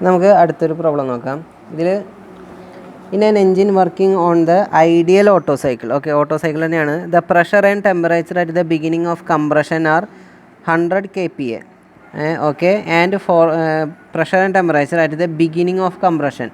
നമുക്ക് അടുത്തൊരു പ്രോബ്ലം നോക്കാം. ഇതിൽ in an engine working on the ideal Otto cycle, okay, Otto cycle തന്നെയാണ്. The pressure and temperature at the beginning of compression are 100 kPa, okay, and for pressure and temperature at the beginning of compression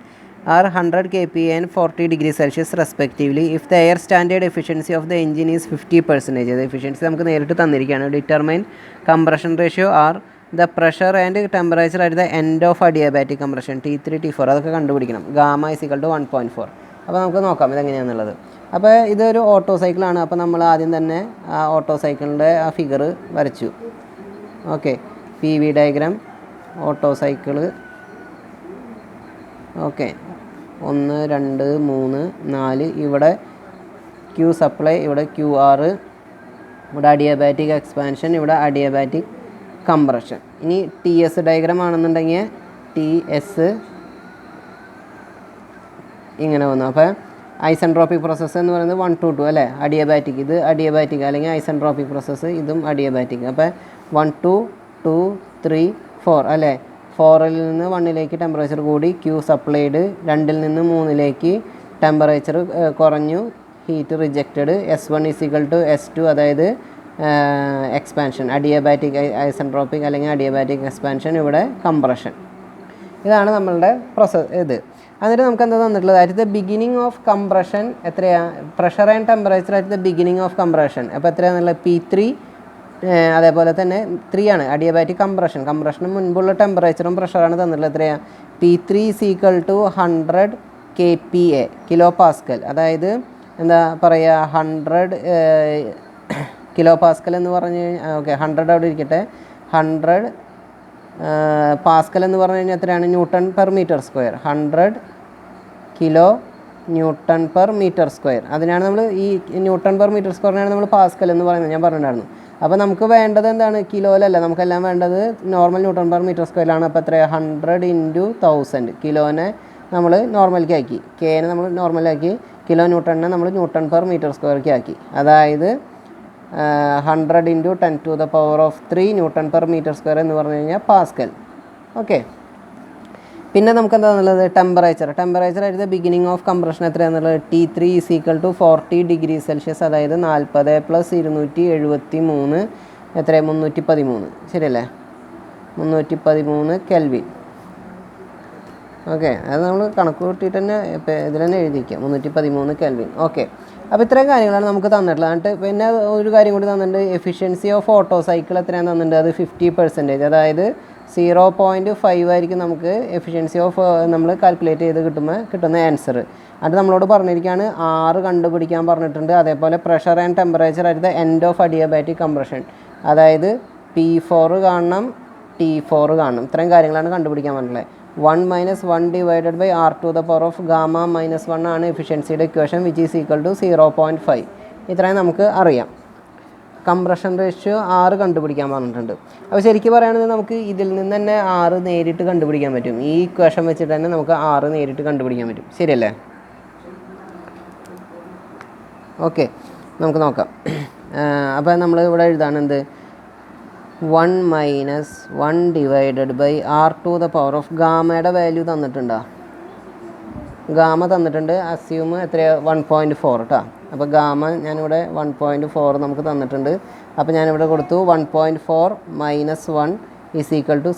are 100 kPa and 40 degrees Celsius respectively if the air standard efficiency of the engine is 50%. അത് efficiency നമുക്ക് നേരിട്ട് തന്നിരിക്കുകയാണ്. Determine compression ratio are the pressure and temperature at the end of adiabatic compression T3 T4 അതൊക്കെ കണ്ടുപിടിക്കണം. Gamma = 1.4. അപ്പോൾ നമുക്ക് നോക്കാം ഇതെങ്ങനെയാണെന്നുള്ളത്. അപ്പോൾ ഇതൊരു ഓട്ടോ സൈക്കിളാണ്. അപ്പോൾ നമ്മൾ ആദ്യം തന്നെ ആ ഓട്ടോ സൈക്കിളിൻ്റെ ആ ഫിഗർ വരച്ചു. Okay, PV diagram auto cycle. Okay, 1 2 3 4, ഇവിടെ Q സപ്ലൈ, ഇവിടെ QR, ഇവിടെ അഡിയാബാറ്റിക് എക്സ്പാൻഷൻ, ഇവിടെ അഡിയാബാറ്റിക് കംപ്രഷൻ. ഇനി TS ഡയഗ്രാം ആണെന്നുണ്ടെങ്കിൽ TS ഇങ്ങനെ വന്നു. അപ്പോൾ ഐസെൻട്രോപ്പിക് പ്രോസസ്സ് എന്ന് പറയുന്നത് 1 to 2 അല്ലേ, അഡിയാബാറ്റിക്, ഇത് അഡിയാബാറ്റിക് അല്ലെങ്കിൽ ഐസെൻട്രോപ്പിക് പ്രോസസ്സ്, ഇതും അഡിയാബാറ്റിക്. അപ്പോൾ 1 2 2 3 4 അല്ലേ. 4ൽ നിന്ന് 1ലേക്ക് ടെമ്പറേച്ചർ കൂടി, Q സപ്ലൈഡ്. 2ൽ നിന്ന് 3ലേക്ക് ടെമ്പറേച്ചർ കുറഞ്ഞു, ഹീറ്റ് റിജക്റ്റഡ്. S1 = S2, അതായത് എക്സ്പാൻഷൻ, അഡിയാബാറ്റിക് ഐസെൻട്രോപ്പിക് അല്ലെങ്കിൽ അഡിയാബാറ്റിക് എക്സ്പാൻഷൻ, ഇവിടെ കംപ്രഷൻ. ഇതാണ് നമ്മളുടെ പ്രോസസ് ഇത്. എന്നിട്ട് നമുക്ക് എന്താ തന്നിട്ടുള്ളത്? At the beginning of compression എത്രയാണ്? Pressure and temperature at the beginning of compression. അപ്പോൾ എത്രയാണെന്നുള്ളത്? P3, അതേപോലെ തന്നെ 3 ആണ് അഡിയാബാറ്റിക് കംപ്രഷൻ. കംപ്രഷന് മുൻപുള്ള ടെമ്പറേച്ചറും പ്രഷറാണ് തന്നിട്ടുള്ളത്. എത്രയാണ്? P3 = 100 kPa, kilo Pascal. അതായത് എന്താ പറയുക, 100 കിലോ പാസ്കൽ എന്ന് പറഞ്ഞ് കഴിഞ്ഞാൽ, ഓക്കെ, 100 അവിടെ ഇരിക്കട്ടെ. 100 പാസ്കൽ എന്ന് പറഞ്ഞു കഴിഞ്ഞാൽ എത്രയാണ്? Newton per metre square. 100 kilo newton per metre square. അതിനാണ് നമ്മൾ ഈ ന്യൂട്ടൺ പെർ മീറ്റർ സ്ക്വയറിനാണ് നമ്മൾ പാസ്കൽ എന്ന് പറയുന്നത്, ഞാൻ പറഞ്ഞിട്ടുണ്ടായിരുന്നു. അപ്പോൾ നമുക്ക് വേണ്ടത് എന്താണ്? കിലോയിലല്ല, നമുക്കെല്ലാം വേണ്ടത് നോർമൽ ന്യൂട്ടൺ പെർ മീറ്റർ സ്ക്വയറിലാണ്. അപ്പോൾ എത്രയാണ്? 100 × 1000. കിലോനെ നമ്മൾ നോർമലിലേക്ക് ആക്കി, കെനെ നമ്മൾ നോർമലാക്കി, കിലോ ന്യൂട്ടണിനെ നമ്മൾ ന്യൂട്ടൺ പെർ മീറ്റർ സ്ക്വയർക്ക് ആക്കി. അതായത് 100 × 10⁻³ ന്യൂട്ടൺ പെർ മീറ്റർ സ്ക്വയർ എന്ന് പറഞ്ഞു കഴിഞ്ഞാൽ പാസ്കൽ. ഓക്കെ, പിന്നെ നമുക്ക് എന്താണെന്നുള്ളത്? Temperature at the beginning of compression എത്രയാണെന്നുള്ളത്? T3 = 40 degrees Celsius, അതായത് 40 + 273 എത്രയാണ്? 313. ശരിയല്ലേ? 313 കെൽവിൻ. ഓക്കെ, അത് നമ്മൾ കണക്ക് കൂട്ടിയിട്ട് തന്നെ ഇതിൽ തന്നെ എഴുതിക്കുക, 313 കെൽവിൻ. ഓക്കെ, അപ്പോൾ ഇത്രയും കാര്യങ്ങളാണ് നമുക്ക് തന്നിട്ടുള്ളത്. എന്നിട്ട് പിന്നെ ഒരു കാര്യം കൂടി തന്നിട്ടുണ്ട്. എഫിഷ്യൻസി ഓഫ് ഓട്ടോ സൈക്കിൾ എത്രയാണ് തന്നിട്ടുണ്ട്? അത് 50%, അതായത് 0.5 ആയിരിക്കും നമുക്ക് എഫിഷ്യൻസി ഓഫ് നമ്മൾ കാൽക്കുലേറ്റ് ചെയ്ത് കിട്ടുന്ന ആൻസർ. അത് നമ്മളോട് പറഞ്ഞിരിക്കുകയാണ് R കണ്ടുപിടിക്കാൻ പറഞ്ഞിട്ടുണ്ട്. അതേപോലെ pressure and temperature at the end of adiabatic compression, അതായത് P4 കാണണം, T4 കാണണം. ഇത്രയും കാര്യങ്ങളാണ് കണ്ടുപിടിക്കാൻ പറഞ്ഞിട്ടുള്ളത്. 1 - 1 / R⁻⁻1 ആണ് എഫിഷ്യൻസിയുടെ equation, which is equal to 0.5. ഇത്രയും നമുക്ക് അറിയാം. കംപ്രഷൻ റേഷ്യോ R കണ്ടുപിടിക്കാൻ പറഞ്ഞിട്ടുണ്ട്. അപ്പോൾ ശരിക്കും പറയുകയാണെങ്കിൽ നമുക്ക് ഇതിൽ നിന്ന് തന്നെ R നേരിട്ട് കണ്ടുപിടിക്കാൻ പറ്റും. ഈ ഇക്വേഷൻ വെച്ചിട്ട് തന്നെ നമുക്ക് R നേരിട്ട് കണ്ടുപിടിക്കാൻ പറ്റും. ശരിയല്ലേ? ഓക്കെ, നമുക്ക് നോക്കാം. അപ്പോൾ നമ്മൾ ഇവിടെ എഴുതാണ് എന്ത്? 1 - 1 / R⁻⁻, ഗാമയുടെ വാല്യൂ തന്നിട്ടുണ്ടോ? ഗാമ തന്നിട്ടുണ്ട്. അസ്യൂം എത്രയാണ്? 1.4 കേട്ടോ. അപ്പോൾ ഗാമ ഞാനിവിടെ 1.4 നമുക്ക് തന്നിട്ടുണ്ട്. അപ്പോൾ ഞാനിവിടെ കൊടുത്തു 1.4 - 1 =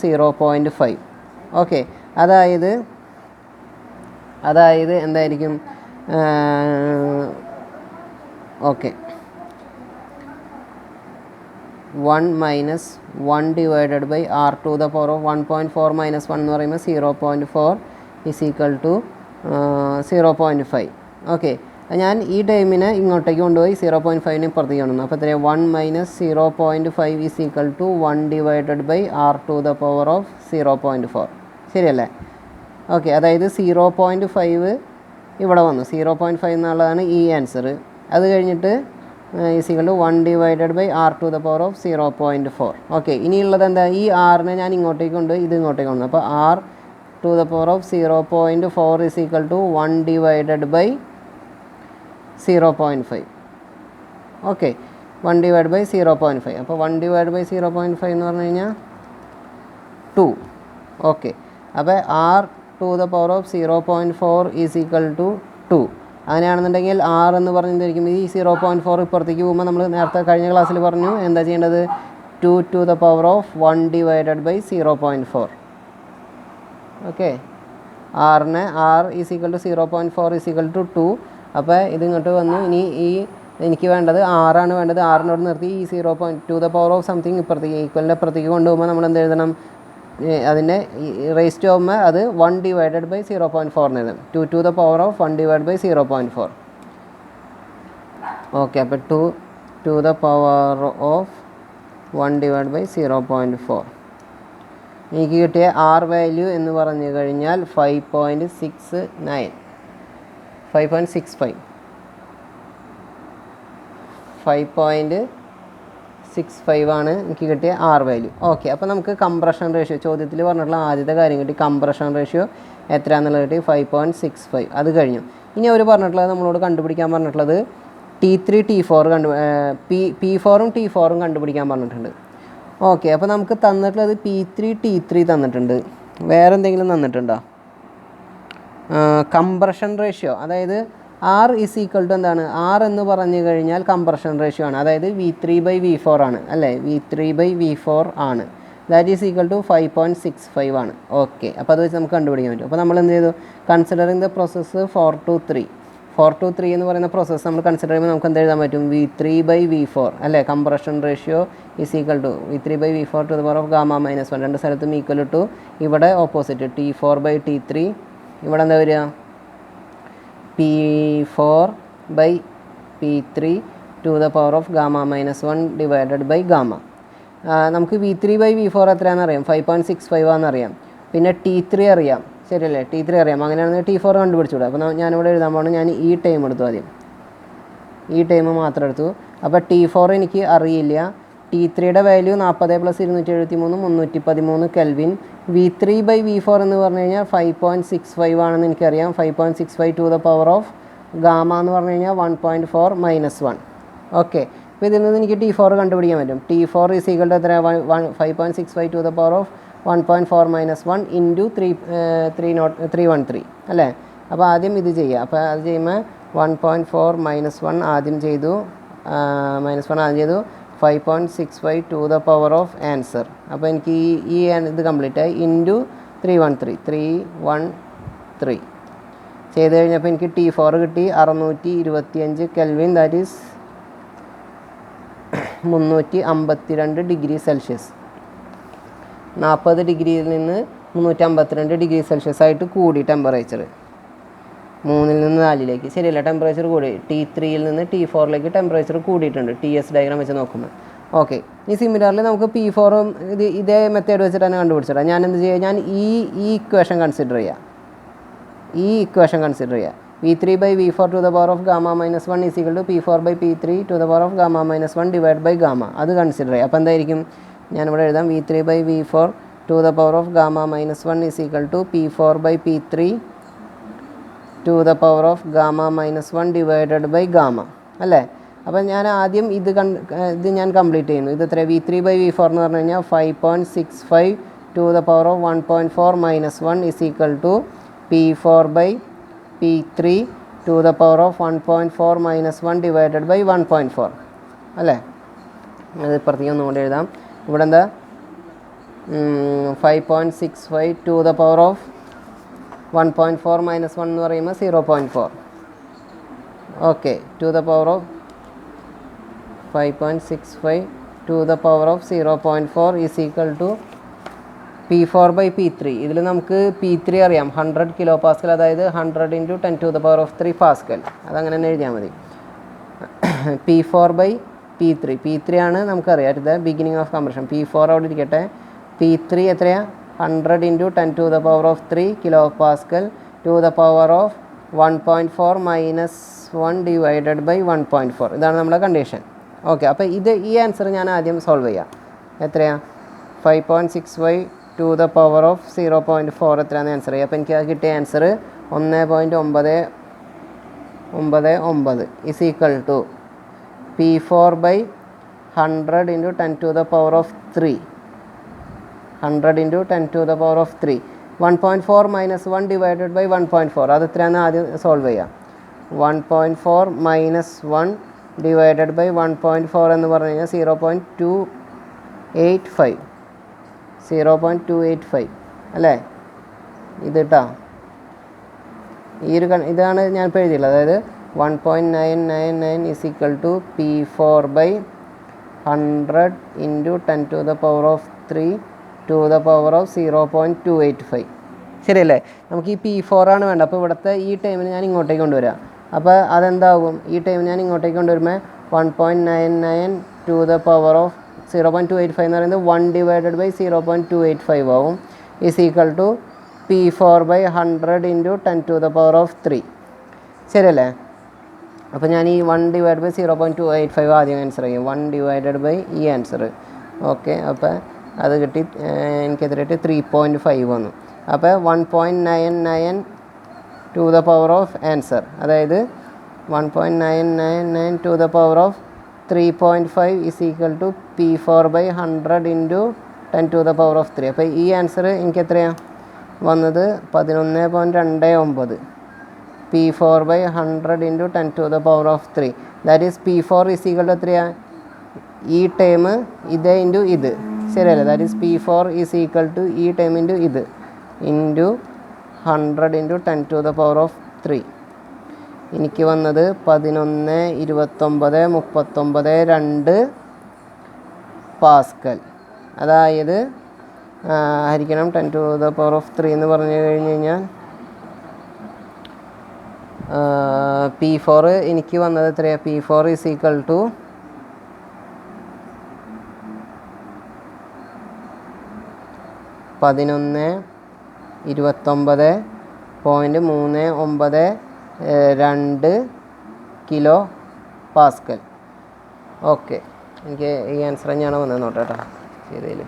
0.5. ഓക്കെ, അതായത് എന്തായിരിക്കും? ഓക്കെ, 1 - 1 / R⁻⁻, 1.4 - 1 എന്ന് പറയുമ്പോൾ 0.4 = 0.5. ഓക്കെ, ഞാൻ ഈ ടൈമിനെ ഇങ്ങോട്ടേക്ക് കൊണ്ടുപോയി 0.5ന് പുറത്തേക്ക് കൊണ്ടുവന്നു. അപ്പോൾ എത്രയാണ്? 1 - 0.5 = 1 / R⁻⁴ ശരിയല്ലേ? ഓക്കെ, അതായത് 0.5 ഇവിടെ വന്നു. 0.5 എന്നുള്ളതാണ് ഈ ആൻസർ. അത് കഴിഞ്ഞിട്ട് = 1 / R⁻⁴. ഓക്കെ, ഇനിയുള്ളത് എന്താ? ഈ ആറിനെ ഞാൻ ഇങ്ങോട്ടേക്ക് കൊണ്ട് ഇത് ഇങ്ങോട്ടേക്ക് കൊണ്ടു. അപ്പോൾ R⁻⁴ = 1 / 0.5. ഓക്കെ, 1 / 0.5. അപ്പോൾ 1 / 0.5 എന്ന് പറഞ്ഞു കഴിഞ്ഞാൽ 2. ഓക്കെ, അപ്പോൾ R to the power of 0.4 is equal to 2. അങ്ങനെയാണെന്നുണ്ടെങ്കിൽ ആർ എന്ന് പറഞ്ഞിരിക്കും ഈ 0.4 ഇപ്പുറത്തേക്ക് പോകുമ്പോൾ നമ്മൾ നേരത്തെ കഴിഞ്ഞ ക്ലാസ്സിൽ പറഞ്ഞു എന്താ ചെയ്യേണ്ടത് 2 to the power of 1 divided by 0.4. Okay, ആറിന് R is equal to 0.4 is equal to 2. അപ്പോൾ ഇത് ഇങ്ങോട്ട് വന്നു. ഇനി ഈ എനിക്ക് വേണ്ടത് ആറാണ് വേണ്ടത്. ആറിനോട് നിർത്തി ഈ 0.2 ദ പവർ ഓഫ് സംതിങ് ഇപ്പുറത്തേക്ക് ഈക്വലിൻ്റെ അപ്പുറത്തേക്ക് കൊണ്ടുപോകുമ്പോൾ നമ്മൾ എന്ത് എഴുതണം, അതിൻ്റെ റേസ് ടു ആകുമ്പോൾ അത് 1 ഡിവൈഡഡ് ബൈ 0.4 എന്ന് എഴുതും. 2 to the power of 1 divide by 0.4. Okay, അപ്പോൾ 2 to the power of 1 divide by 0.4. എനിക്ക് കിട്ടിയ ആർ വാല്യൂ എന്ന് പറഞ്ഞു കഴിഞ്ഞാൽ 5.65 ആണ് എനിക്ക് കിട്ടിയ ആർ വാല്യൂ. ഓക്കെ, അപ്പോൾ നമുക്ക് കംപ്രഷൻ റേഷ്യോ ചോദ്യത്തിൽ പറഞ്ഞിട്ടുള്ള ആദ്യത്തെ കാര്യം കിട്ടി. കംപ്രഷൻ റേഷ്യോ എത്രയാണെന്നുള്ളത് കിട്ടി 5.65. അത് കഴിഞ്ഞു. ഇനി അവർ പറഞ്ഞിട്ടുള്ളത് നമ്മളോട് കണ്ടുപിടിക്കാൻ പറഞ്ഞിട്ടുള്ളത് T3 T4 P4ഉം T4ഉം കണ്ടുപിടിക്കാൻ പറഞ്ഞിട്ടുണ്ട്. ഓക്കെ, അപ്പോൾ നമുക്ക് തന്നിട്ടുള്ളത് P3 T3 തന്നിട്ടുണ്ട്. വേറെ എന്തെങ്കിലും തന്നിട്ടുണ്ടോ? കംപ്രഷൻ റേഷ്യോ, അതായത് ആർ ഈസ് ഈക്വൽ ടു എന്താണ്, ആർ എന്ന് പറഞ്ഞു കഴിഞ്ഞാൽ കംപ്രഷൻ റേഷ്യോ ആണ്. അതായത് V3/V4 ആണ് അല്ലേ, V3/V4 ആണ്. ദാറ്റ് ഈസ് ഈക്വൽ ടു 5.65 ആണ്. ഓക്കെ, അപ്പോൾ അത് വെച്ച് നമുക്ക് കണ്ടുപിടിക്കാൻ പറ്റും. അപ്പോൾ നമ്മൾ എന്ത് ചെയ്തു, കൺസിഡറിങ് ദ പ്രോസസ്സ് 4 to 3 എന്ന് പറയുന്ന പ്രോസസ്സ് നമ്മൾ കൺസിഡർ ചെയ്യുമ്പോൾ നമുക്ക് എന്ത് എഴുതാൻ പറ്റും, V3/V4 അല്ലേ. Compression ratio is equal to V3/V4 to the power of γ-1. രണ്ട് സ്ഥലത്തും ഈക്വൽ ടു ഇവിടെ ഓപ്പോസിറ്റ് T4/T3. ഇവിടെ എന്താ വരിക, P4/P3 to the power of γ-1 divided by gamma. നമുക്ക് V3/V4 എത്രയാണെന്ന് അറിയാം, 5.65 ആണെന്നറിയാം. പിന്നെ T3 അറിയാം, ശരിയല്ലേ, T3 അറിയാം. അങ്ങനെയാണെങ്കിൽ T4 കണ്ടുപിടിച്ചുകൂടെ. അപ്പോൾ ഞാനിവിടെ എഴുതാൻ പോകുന്നത് ഞാൻ ഈ ടൈം എടുത്തു, ആദ്യം ഈ ടൈം മാത്രം എടുത്തു. അപ്പോൾ T4 എനിക്ക് അറിയില്ല. T3യുടെ വാല്യൂ 40 + 273 313 കെൽവിൻ. V3/V4 എന്ന് പറഞ്ഞു കഴിഞ്ഞാൽ 5.65 ആണെന്ന് എനിക്കറിയാം. 5.65 to the power of gamma എന്ന് പറഞ്ഞു കഴിഞ്ഞാൽ 1.4 - 1. ഓക്കെ, അപ്പോൾ ഇതിൽ നിന്ന് എനിക്ക് T4 കണ്ടുപിടിക്കാൻ പറ്റും. T4 ഈസ് ഈക്വൽ ടു എത്ര, 5.65 to the power of 1.4 - 1 into 313 അല്ലേ. അപ്പോൾ ആദ്യം ഇത് ചെയ്യുക. അപ്പോൾ അത് ചെയ്യുമ്പോൾ 1.4 - 1 ആദ്യം ചെയ്തു, -1 ആദ്യം ചെയ്തു, 5.65 to the power of answer. അപ്പോൾ എനിക്ക് ഈ ഇത് കംപ്ലീറ്റ് ആയി ഇൻറ്റു 313 ചെയ്ത് കഴിഞ്ഞപ്പോൾ എനിക്ക് T4 കിട്ടി 625 kelvin. That is 352 degree Celsius. 40 ഡിഗ്രിയിൽ നിന്ന് 352 ഡിഗ്രി സെൽഷ്യസ് ആയിട്ട് കൂടി ടെമ്പറേച്ചർ 3-ൽ നിന്ന് 4-ലേക്ക്. ശരിയല്ല, ടെമ്പറേച്ചർ കൂടി. T3യിൽ നിന്ന് T4ലേക്ക് ടെമ്പറേച്ചർ കൂടിയിട്ടുണ്ട് TS ഡയഗ്രാം വെച്ച് നോക്കുമ്പോൾ. ഓക്കെ, ഈ സിമിലർലി നമുക്ക് P4ഉം ഇതേ മെത്തേഡ് വെച്ചിട്ട് തന്നെ കണ്ടുപിടിച്ചിടാം. ഞാൻ എന്ത് ചെയ്യുക, ഞാൻ ഈ ഇക്വേഷൻ കൺസിഡർ ചെയ്യുക. V3/V4 to the power of γ-1 is equal to P4/P3 to the power of γ-1 divide by gamma. അത് കൺസിഡർ ചെയ്യുക. അപ്പോൾ എന്തായിരിക്കും, ഞാനിവിടെ എഴുതാം V3/V4 to the power of γ-1 is equal to P4/P3 to the power of γ-1 divided by gamma അല്ലേ. അപ്പോൾ ഞാൻ ആദ്യം ഇത് ഞാൻ കംപ്ലീറ്റ് ചെയ്യുന്നു. ഇത് എത്ര, V3/V4 എന്ന് പറഞ്ഞു കഴിഞ്ഞാൽ 5.65 to the power of 1.4 - 1 is equal to P4/P3 to the power of 1.4 - 1 divided by 1.4 അല്ലേ. അത് ഇപ്പുറത്തേക്ക് ഒന്നുകൂടി എഴുതാം. ഇവിടെ എന്താ, 5.65 ടു ദ പവർ ഓഫ് 1.4 - 1 എന്ന് പറയുമ്പോൾ 0.4. Okay, to the power of 5.65 to the power of 0.4 is equal to P4/P3. ഇതിൽ നമുക്ക് P3 അറിയാം, 100 കിലോ പാസ്കൽ, അതായത് 100 × 10 to the power of 3 pascal. അതങ്ങനെ തന്നെ എഴുതിയാൽ മതി. P4/P3 ആണ് നമുക്കറിയാം, ഇത് ബിഗിനിങ് ഓഫ് കംപ്രഷൻ. P4 അവിടെ ഇരിക്കട്ടെ. P3 എത്രയാണ്, 100 × 10 to the power of 3 kilo pascal to the power of 1.4 - 1 divided by 1.4. ഇതാണ് നമ്മുടെ കണ്ടീഷൻ. ഓക്കെ, അപ്പോൾ ഈ ആൻസർ ഞാൻ ആദ്യം സോൾവ് ചെയ്യാം. എത്രയാണ്, 5.65 ടു ദ പവർ ഓഫ് 0.4 എത്രയാണെന്ന് ആൻസർ ചെയ്യുക. അപ്പോൾ എനിക്ക് കിട്ടിയ answer 1.999 is equal to P4/100 × 10 to the power of 3. 100 × 10 to the power of 3. 1.4 minus 1 divided by 1.4 അത് എത്രയാണെന്ന് ആദ്യം സോൾവ് ചെയ്യാം. 1.4 മൈനസ് 1 ഡിവൈഡഡ് ബൈ 1.4 എന്ന് പറഞ്ഞു കഴിഞ്ഞാൽ 0.285 അല്ലേ? ഇത് കേട്ടോ, ഇതാണ് ഞാൻ ഇപ്പോൾ എഴുതിയുള്ളത്. അതായത് 1.999 is equal to P4/100 into 10⁻³ to the power of 0.285. ശരിയല്ലേ? നമുക്ക് ഈ P4 ആണ് വേണ്ടത്. അപ്പോൾ ഇവിടുത്തെ ഈ ടൈമിന് ഞാൻ ഇങ്ങോട്ടേക്ക് കൊണ്ടുവരാം. അപ്പോൾ അതെന്താവും? ഈ ടൈം ഞാൻ ഇങ്ങോട്ടേക്ക് കൊണ്ടുവരുമ്പോൾ 1.99 ടു ദ പവർ ഓഫ് 0.285 എന്ന് പറയുന്നത് 1 ഡിവൈഡഡ് ബൈ 0.285 ആവും. Is equal to P4/100 into 10⁻³ ശരിയല്ലേ? അപ്പോൾ ഞാൻ ഈ 1 ഡിവൈഡ് ബൈ 0.285 ആദ്യം ആൻസർ ചെയ്യും. 1 ഡിവൈഡഡ് ബൈ ഈ ആൻസർ. ഓക്കെ, അപ്പോൾ അത് കിട്ടി. എനിക്കെതിരായിട്ട് 3.5 വന്നു. അപ്പോൾ 1.999 to the power of answer, അതായത് 1.999 to the power of 3.5 is equal to P4/100 into 10⁻³ അപ്പോൾ ഈ ആൻസർ എനിക്ക് എത്രയാണ് വന്നത്? 11.29. P4/100 into 10⁻³ that is P4 is equal to എത്രയാണ്? ഈ ടൈം ഇത് ഇൻറ്റു ഇത്, ശരിയല്ലേ? That is P4 is equal to ഈ ടൈം ഇൻറ്റു ഇത് ഇൻറ്റു 100 ഇൻറ്റു 10⁻³ എനിക്ക് വന്നത് 11, 29, 39, 2 പാസ്കൽ. അതായത് ഹരിക്കണം 10⁻³ എന്ന് പറഞ്ഞു കഴിഞ്ഞ് കഴിഞ്ഞാൽ P4 എനിക്ക് വന്നത് എത്രയാണ്? P4 is equal to 11, 29.392 kilo pascal. Okay, എനിക്ക് ഈ ആൻസർ ഞാൻ വന്നത് നോട്ടെ കേട്ടോ ചെയ്തതിൽ.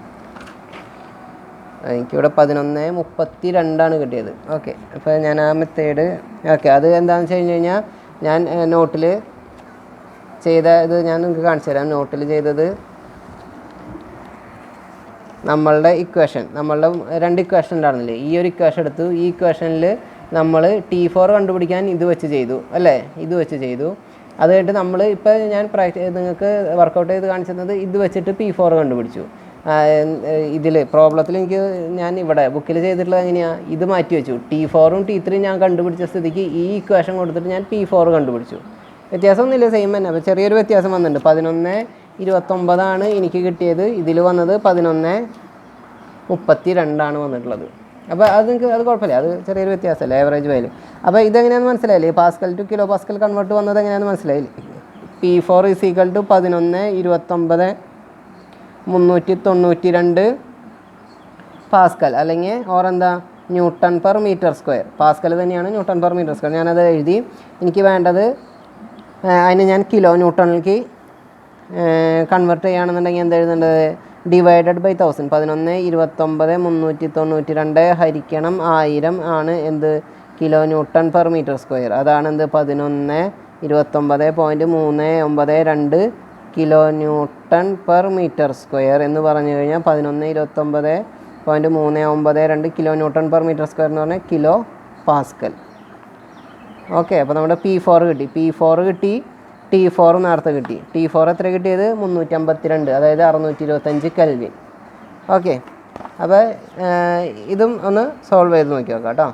എനിക്കിവിടെ 11.32 കിട്ടിയത്. ഓക്കെ, അപ്പോൾ ഞാൻ ആ മെത്തേഡ് ഓക്കെ. അത് എന്താണെന്ന് വെച്ച് കഴിഞ്ഞ് കഴിഞ്ഞാൽ ഞാൻ നോട്ടിൽ ചെയ്ത ഇത് ഞാൻ നിങ്ങൾക്ക് കാണിച്ചു തരാം. നോട്ടിൽ ചെയ്തത് നമ്മളുടെ ഇക്വേഷൻ, നമ്മളുടെ 2 ഇക്വേഷൻ ഉണ്ടായിരുന്നില്ലേ? ഈ ഒരു ഇക്വേഷൻ എടുത്തു. ഈ ഇക്വേഷനിൽ നമ്മൾ T4 കണ്ടുപിടിക്കാൻ ഇത് വെച്ച് ചെയ്തു അല്ലേ? ഇത് വെച്ച് ചെയ്തു. അത് കഴിഞ്ഞിട്ട് നമ്മൾ ഇപ്പോൾ ഞാൻ നിങ്ങൾക്ക് വർക്കൗട്ട് ചെയ്ത് കാണിച്ചിരുന്നത് ഇത് വെച്ചിട്ട് P4 കണ്ടുപിടിച്ചു. ഇതിൽ പ്രോബ്ലത്തിൽ ഞാൻ ഇവിടെ ബുക്കിൽ ചെയ്തിട്ടുള്ളത് എങ്ങനെയാണ്? ഇത് മാറ്റി വെച്ചു. T4ഉം T3 ഞാൻ കണ്ടുപിടിച്ച സ്ഥിതിക്ക് ഈ ഇക്വേഷൻ കൊടുത്തിട്ട് ഞാൻ P4 കണ്ടുപിടിച്ചു. വ്യത്യാസമൊന്നുമില്ല, സെയിം തന്നെ. അപ്പോൾ ചെറിയൊരു വ്യത്യാസം വന്നിട്ടുണ്ട്. 11.29 എനിക്ക് കിട്ടിയത്. ഇതിൽ വന്നത് 11.32 വന്നിട്ടുള്ളത്. അപ്പോൾ അത് നിങ്ങൾക്ക് അത് കുഴപ്പമില്ല, അത് ചെറിയൊരു വ്യത്യാസമല്ലേ ആവറേജ് വാല്യൂ. അപ്പോൾ ഇതെങ്ങനെയാണെന്ന് മനസ്സിലായില്ലേ? Pascal to kilo Pascal convert വന്നത് എങ്ങനെയാണെന്ന് മനസ്സിലായില്ലേ? P4 is equal to 11.29 Pascal, അല്ലെങ്കിൽ ഓറെന്താ Nm/m². പാസ്കൽ തന്നെയാണ് Nm/m². ഞാനത് എഴുതി. എനിക്ക് വേണ്ടത് അതിന് ഞാൻ കിലോ ന്യൂട്ടണിലേക്ക് കൺവേർട്ട് ചെയ്യുകയാണെന്നുണ്ടെങ്കിൽ എന്താ എഴുതേണ്ടത്? Divided by 1000. 11.29.392 ഹരിക്കണം 1000 ആണ് എന്ത്? Kilo Nm/m². അതാണ് എന്ത്? 1129.392 കിലോ Nm/m² എന്ന് പറഞ്ഞു കഴിഞ്ഞാൽ 1129.392 കിലോ Nm/m² എന്ന് പറഞ്ഞാൽ കിലോ പാസ്കൽ. ഓക്കെ, അപ്പോൾ നമ്മുടെ P4 കിട്ടി. P4 കിട്ടി. T4 നേരത്തെ കിട്ടി. T4 എത്ര കിട്ടിയത്? 352, അതായത് 625 കെൽവിൻ. ഓക്കെ, അപ്പോൾ ഇതും ഒന്ന് സോൾവ് ചെയ്ത് നോക്കി നോക്കാം കേട്ടോ.